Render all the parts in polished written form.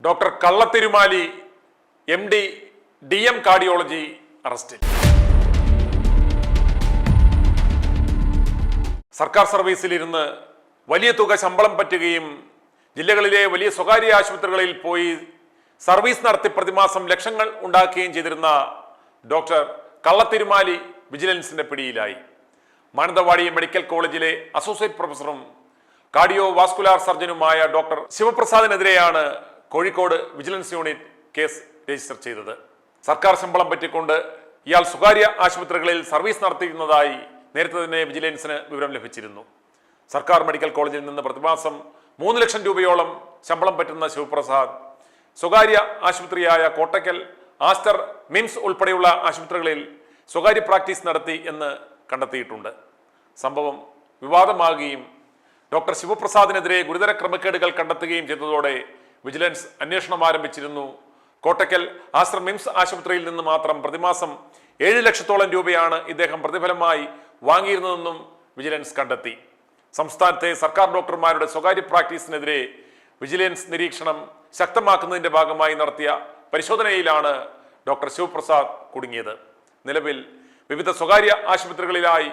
Doctor കള്ളത്തിരുമാലി MD DM cardiology അറസ്റ്റിൽ. സർക്കാർ സർവീസിലിരുന്ന് വലിയ തുക ശമ്പളം പറ്റുകയും ജില്ലകളിലെ വലിയ സ്വകാര്യ ആശുപത്രികളിൽ പോയി സർവീസ് നടത്തി പ്രതിമാസം ലക്ഷങ്ങൾ ഉണ്ടാക്കുകയും ചെയ്തിരുന്ന ഡോക്ടർ കള്ളത്തിരുമാലി വിജിലൻസിന്റെ പിടിയിലായി. മാനന്തവാടി മെഡിക്കൽ കോളേജിലെ അസോസിയേറ്റ് പ്രൊഫസറും കാർഡിയോ വാസ്കുലാർ സർജനുമായ ഡോക്ടർ ശിവപ്രസാദിനെതിരെയാണ് Kozhikode vigilance unit case register ചെയ്തത്. സർക്കാർ ശമ്പളം പറ്റിക്കൊണ്ട് ഇയാൾ സ്വകാര്യ ആശുപത്രികളിൽ സർവീസ് നടത്തിയിരുന്നതായി നേരത്തെ തന്നെ വിജിലൻസിന് വിവരം ലഭിച്ചിരുന്നു. സർക്കാർ മെഡിക്കൽ കോളേജിൽ നിന്ന് പ്രതിമാസം 3 ലക്ഷം രൂപയോളം ശമ്പളം പറ്റുന്ന ശിവപ്രസാദ് സ്വകാര്യ ആശുപത്രിയായ കോട്ടയ്ക്കൽ, ആസ്റ്റർ, മിംസ് ഉൾപ്പെടെയുള്ള ആശുപത്രികളിൽ സ്വകാര്യ പ്രാക്ടീസ് നടത്തി എന്ന് കണ്ടെത്തിയിട്ടുണ്ട്. സംഭവം വിവാദമാകുകയും ഡോക്ടർ ശിവപ്രസാദിനെതിരെ ഗുരുതര ക്രമക്കേടുകൾ കണ്ടെത്തുകയും ചെയ്തതോടെ വിജിലൻസ് അന്വേഷണം ആരംഭിച്ചിരുന്നു. കോട്ടയ്ക്കൽ, ആസ്റ്റർ, മിംസ് ആശുപത്രിയിൽ നിന്ന് മാത്രം പ്രതിമാസം 7 ലക്ഷത്തോളം രൂപയാണ് ഇദ്ദേഹം പ്രതിഫലമായി വാങ്ങിയിരുന്നതെന്നും വിജിലൻസ് കണ്ടെത്തി. സംസ്ഥാനത്തെ സർക്കാർ ഡോക്ടർമാരുടെ സ്വകാര്യ പ്രാക്ടീസിനെതിരെ വിജിലൻസ് നിരീക്ഷണം ശക്തമാക്കുന്നതിന്റെ ഭാഗമായി നടത്തിയ പരിശോധനയിലാണ് ഡോക്ടർ ശിവപ്രസാദ് കുടുങ്ങിയത്. നിലവിൽ വിവിധ സ്വകാര്യ ആശുപത്രികളിലായി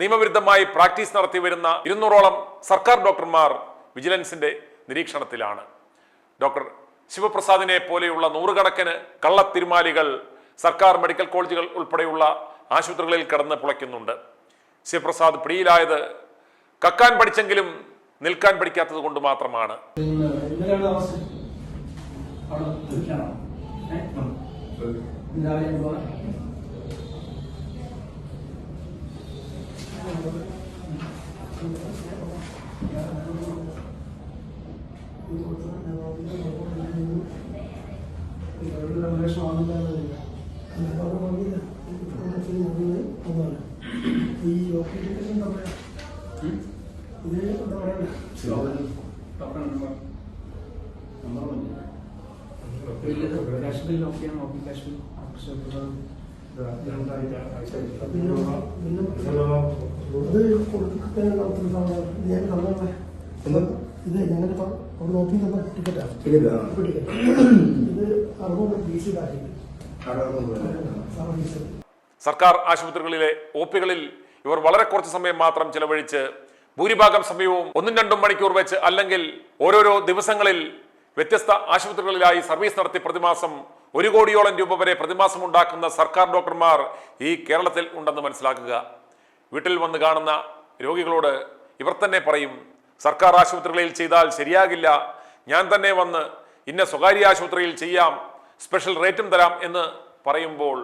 നിയമവിരുദ്ധമായി പ്രാക്ടീസ് നടത്തി വരുന്ന 200ഓളം സർക്കാർ ഡോക്ടർമാർ വിജിലൻസിന്റെ നിരീക്ഷണത്തിലാണ്. ഡോക്ടർ ശിവപ്രസാദിനെ പോലെയുള്ള നൂറുകണക്കിന് കള്ളത്തിരുമാലികൾ സർക്കാർ മെഡിക്കൽ കോളേജുകൾ ഉൾപ്പെടെയുള്ള ആശുപത്രികളിൽ കിടന്ന് പുളയ്ക്കുന്നുണ്ട്. ശിവപ്രസാദ് പിടിയിലായത് കക്കാൻ പഠിച്ചെങ്കിലും നിൽക്കാൻ പഠിക്കാത്തത് കൊണ്ട് മാത്രമാണ്. സർക്കാർ ആശുപത്രികളിലെ OP-കളിൽ ഇവർ വളരെ കുറച്ച് സമയം മാത്രം ചെലവഴിച്ച് ഭൂരിഭാഗം സമയവും 1-2 മണിക്കൂർ വെച്ച് അല്ലെങ്കിൽ ഓരോരോ ദിവസങ്ങളിൽ വ്യത്യസ്ത ആശുപത്രികളിലായി സർവീസ് നടത്തി പ്രതിമാസം 1 കോടിയോളം രൂപ വരെ പ്രതിമാസം ഉണ്ടാക്കുന്ന സർക്കാർ ഡോക്ടർമാർ ഈ കേരളത്തിൽ ഉണ്ടെന്ന് മനസ്സിലാക്കുക. വീട്ടിൽ വന്ന് കാണുന്ന രോഗികളോട് ഇവർ തന്നെ പറയും, സർക്കാർ ആശുപത്രികളിൽ ചെയ്താൽ ശരിയാകില്ല, ഞാൻ തന്നെ വന്ന് ഇന്ന സ്വകാര്യ ആശുപത്രിയിൽ ചെയ്യാം, സ്പെഷ്യൽ റേറ്റും തരാം എന്ന് പറയുമ്പോൾ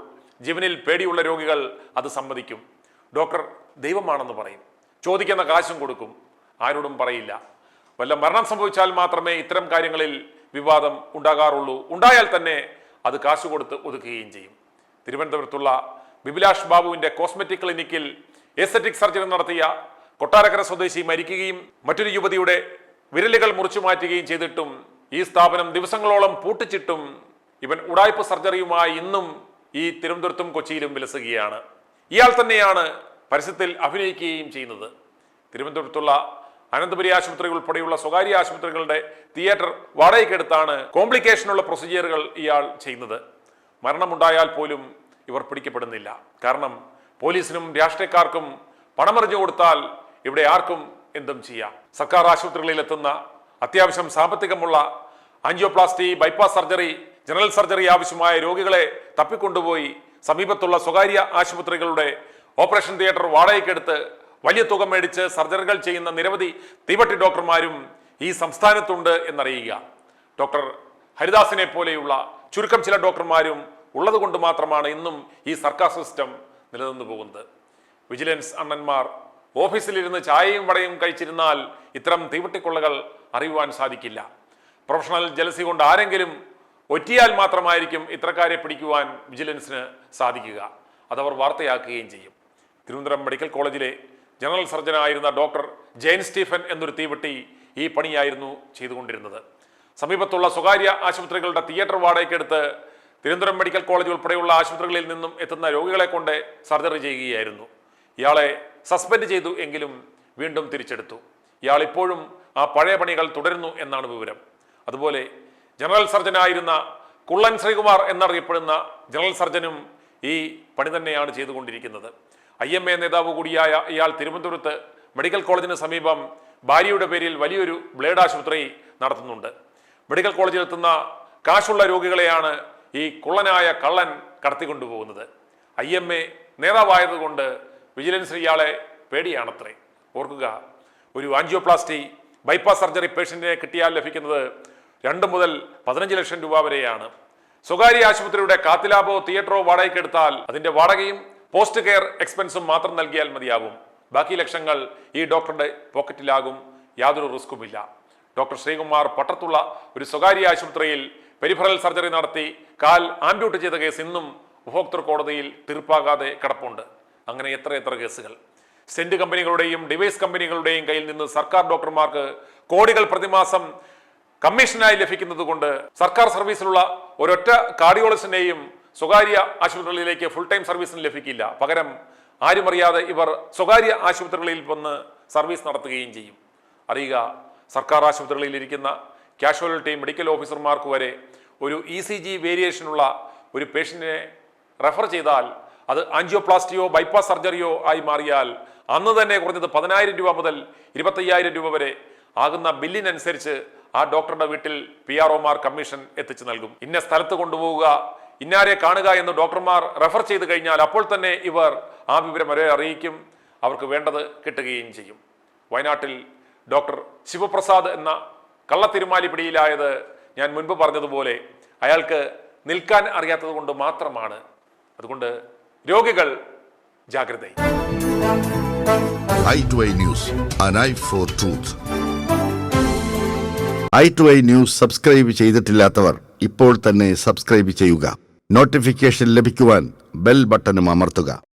ജീവനിൽ പേടിയുള്ള രോഗികൾ അത് സമ്മതിക്കും. ഡോക്ടർ ദൈവമാണെന്ന് പറയും, ചോദിക്കുന്ന കാശും കൊടുക്കും, ആരോടും പറയില്ല. വല്ല മരണം സംഭവിച്ചാൽ മാത്രമേ ഇത്തരം കാര്യങ്ങളിൽ വിവാദം ഉണ്ടാകാറുള്ളൂ. ഉണ്ടായാൽ തന്നെ അത് കാശ് കൊടുത്ത് ഒതുക്കുകയും ചെയ്യും. തിരുവനന്തപുരത്തുള്ള ബിബിലാഷ് ബാബുവിന്റെ കോസ്മെറ്റിക് ക്ലിനിക്കിൽ എസ്തെറ്റിക് സർജറി നടത്തിയ കൊട്ടാരക്കര സ്വദേശി മരിക്കുകയും മറ്റൊരു യുവതിയുടെ വിരലുകൾ മുറിച്ചു മാറ്റുകയും ചെയ്തിട്ടും ഈ സ്ഥാപനം ദിവസങ്ങളോളം പൂട്ടിച്ചിട്ടും ഇവൻ ഉടായ്പ സർജറിയുമായി ഇന്നും ഈ തിരുവനന്തപുരത്തും കൊച്ചിയിലും വിലസുകയാണ്. ഇയാൾ തന്നെയാണ് പരസ്യത്തിൽ അഭിനയിക്കുകയും ചെയ്യുന്നത്. തിരുവനന്തപുരത്തുള്ള അനന്തപുരി ആശുപത്രി ഉൾപ്പെടെയുള്ള സ്വകാര്യ ആശുപത്രികളുടെ തിയേറ്റർ വാടകയ്ക്കെടുത്താണ് കോംപ്ലിക്കേഷനുള്ള പ്രൊസീജിയറുകൾ ഇയാൾ ചെയ്യുന്നത്. മരണമുണ്ടായാൽ പോലും ഇവർ പിടിക്കപ്പെടുന്നില്ല. കാരണം പോലീസിനും രാഷ്ട്രീയക്കാർക്കും പണമെറിഞ്ഞു കൊടുത്താൽ ഇവിടെ ആർക്കും എന്തും ചെയ്യാം. സർക്കാർ ആശുപത്രികളിൽ എത്തുന്ന അത്യാവശ്യം സാമ്പത്തികമുള്ള angioplasty, bypass surgery, general surgery ആവശ്യമായ രോഗികളെ തപ്പിക്കൊണ്ടുപോയി സമീപത്തുള്ള സ്വകാര്യ ആശുപത്രികളുടെ ഓപ്പറേഷൻ തിയേറ്റർ വാടകയ്ക്കെടുത്ത് വലിയ തുക മേടിച്ച് സർജറികൾ ചെയ്യുന്ന നിരവധി തീവട്ടി ഡോക്ടർമാരും ഈ സംസ്ഥാനത്തുണ്ട് എന്നറിയുക. ഡോക്ടർ ഹരിദാസിനെ പോലെയുള്ള ചുരുക്കം ചില ഡോക്ടർമാരും ഉള്ളത് കൊണ്ട് മാത്രമാണ് ഇന്നും ഈ സർക്കാർ സിസ്റ്റം നിലനിന്നു പോകുന്നത്. വിജിലൻസ് അണ്ണന്മാർ ഓഫീസിലിരുന്ന് ചായയും വടയും കഴിച്ചിരുന്നാൽ ഇത്തരം തീവട്ടിക്കൊള്ളകൾ അറിയുവാൻ സാധിക്കില്ല. പ്രൊഫഷണൽ ജലസി കൊണ്ട് ആരെങ്കിലും ഒറ്റിയാൽ മാത്രമായിരിക്കും ഇത്തരക്കാരെ പിടിക്കുവാൻ വിജിലൻസിന് സാധിക്കുക. അതവർ വാർത്തയാക്കുകയും ചെയ്യും. തിരുവനന്തപുരം മെഡിക്കൽ കോളേജിലെ ജനറൽ സർജനായിരുന്ന ഡോക്ടർ ജെയിൻ സ്റ്റീഫൻ എന്നൊരു തീവട്ടി ഈ പണിയായിരുന്നു ചെയ്തുകൊണ്ടിരുന്നത്. സമീപത്തുള്ള സ്വകാര്യ ആശുപത്രികളുടെ തിയേറ്റർ വാടകയ്ക്കെടുത്ത് തിരുവനന്തപുരം മെഡിക്കൽ കോളേജ് ഉൾപ്പെടെയുള്ള ആശുപത്രികളിൽ നിന്നും എത്തുന്ന രോഗികളെ കൊണ്ട് സർജറി ചെയ്യുകയായിരുന്നു. ഇയാളെ സസ്പെൻഡ് ചെയ്തു എങ്കിലും വീണ്ടും തിരിച്ചെടുത്തു. ഇയാൾ ഇപ്പോഴും ആ പഴയ പണികൾ തുടരുന്നു എന്നാണ് വിവരം. അതുപോലെ ജനറൽ സർജനായിരുന്ന കുള്ളൻ ശ്രീകുമാർ എന്നറിയപ്പെടുന്ന ജനറൽ സർജനും ഈ പണി തന്നെയാണ് ചെയ്തുകൊണ്ടിരിക്കുന്നത്. IMA നേതാവ് കൂടിയായ ഇയാൾ തിരുവനന്തപുരത്ത് മെഡിക്കൽ കോളേജിന് സമീപം ഭാര്യയുടെ പേരിൽ വലിയൊരു ബ്ലേഡ് ആശുപത്രി നടത്തുന്നുണ്ട്. മെഡിക്കൽ കോളേജിൽ എത്തുന്ന കാശുള്ള രോഗികളെയാണ് ഈ കുള്ളനായ കള്ളൻ കടത്തിക്കൊണ്ടുപോകുന്നത്. IMA നേതാവായതുകൊണ്ട് വിജിലൻസ് ഇയാളെ പേടിയാണത്രേ. ഓർക്കുക, ഒരു ആൻജിയോപ്ലാസ്റ്റി ബൈപ്പാസ് സർജറി പേഷ്യന്റിനെ കിട്ടിയാൽ ലഭിക്കുന്നത് 2 മുതൽ 15 ലക്ഷം രൂപ വരെയാണ്. സ്വകാര്യ ആശുപത്രിയുടെ കാത്തിലാബോ തിയേറ്ററോ വാടകയ്ക്കെടുത്താൽ അതിന്റെ വാടകയും പോസ്റ്റ് കെയർ എക്സ്പെൻസും മാത്രം നൽകിയാൽ മതിയാകും. ബാക്കി ലക്ഷങ്ങൾ ഈ ഡോക്ടറുടെ പോക്കറ്റിലാകും. യാതൊരു റിസ്ക്കുമില്ല. ഡോക്ടർ ശ്രീകുമാർ പട്ടത്തുള്ള ഒരു സ്വകാര്യ ആശുപത്രിയിൽ പെരിഫറൽ സർജറി നടത്തി കാൽ ആംപ്യൂട്ട് ചെയ്ത കേസ് ഇന്നും ഉപഭോക്തൃ കോടതിയിൽ തീർപ്പാകാതെ കിടപ്പുണ്ട്. അങ്ങനെ എത്ര കേസുകൾ. സെന്റ് കമ്പനികളുടെയും ഡിവൈസ് കമ്പനികളുടെയും കയ്യിൽ നിന്ന് സർക്കാർ ഡോക്ടർമാർക്ക് കോടികൾ പ്രതിമാസം കമ്മീഷനായി ലഭിക്കുന്നത് കൊണ്ട് സർക്കാർ സർവീസിലുള്ള ഒരൊറ്റ കാർഡിയോളജിസ്റ്റിനെയും സ്വകാര്യ ആശുപത്രികളിലേക്ക് ഫുൾ ടൈം സർവീസിന് ലഭിക്കില്ല. പകരം ആരും അറിയാതെ ഇവർ സ്വകാര്യ ആശുപത്രികളിൽ വന്ന് സർവീസ് നടത്തുകയും ചെയ്യും. അറിയുക, സർക്കാർ ആശുപത്രികളിൽ ഇരിക്കുന്ന കാഷ്വാലിറ്റി മെഡിക്കൽ ഓഫീസർമാർക്ക് വരെ ഒരു ECG വേരിയേഷനുള്ള ഒരു പേഷ്യന്റിനെ റെഫർ ചെയ്താൽ അത് ആൻജിയോപ്ലാസ്റ്റിയോ ബൈപ്പാസ് സർജറിയോ ആയി മാറിയാൽ അന്ന് തന്നെ കുറഞ്ഞത് 10,000 രൂപ മുതൽ 25,000 രൂപ വരെ ആകുന്ന ബില്ലിനനുസരിച്ച് ആ ഡോക്ടറുടെ വീട്ടിൽ PROമാർ കമ്മീഷൻ എത്തിച്ചു നൽകും. ഇന്ന സ്ഥലത്ത് കൊണ്ടുപോവുക, ഇന്നാരെ കാണുക എന്ന് ഡോക്ടർമാർ റെഫർ ചെയ്ത് കഴിഞ്ഞാൽ അപ്പോൾ തന്നെ ഇവർ ആ വിവരം വരെ അറിയിക്കും. അവർക്ക് വേണ്ടത് കിട്ടുകയും ചെയ്യും. വയനാട്ടിൽ ഡോക്ടർ ശിവപ്രസാദ് എന്ന കള്ളത്തിരുമാലി പിടിയിലായത് ഞാൻ മുൻപ് പറഞ്ഞതുപോലെ അയാൾക്ക് നിൽക്കാൻ അറിയാത്തത് കൊണ്ട് മാത്രമാണ്. അതുകൊണ്ട് രോഗികൾ ജാഗ്രത. i2i News, an eye for truth. i2i News subscribe ചെയ്തിട്ടില്ലാത്തവർ ഇപ്പോൾ തന്നെ സബ്സ്ക്രൈബ് ചെയ്യുക. നോട്ടിഫിക്കേഷൻ ലഭിക്കുവാൻ ബെൽ ബട്ടണും അമർത്തുക.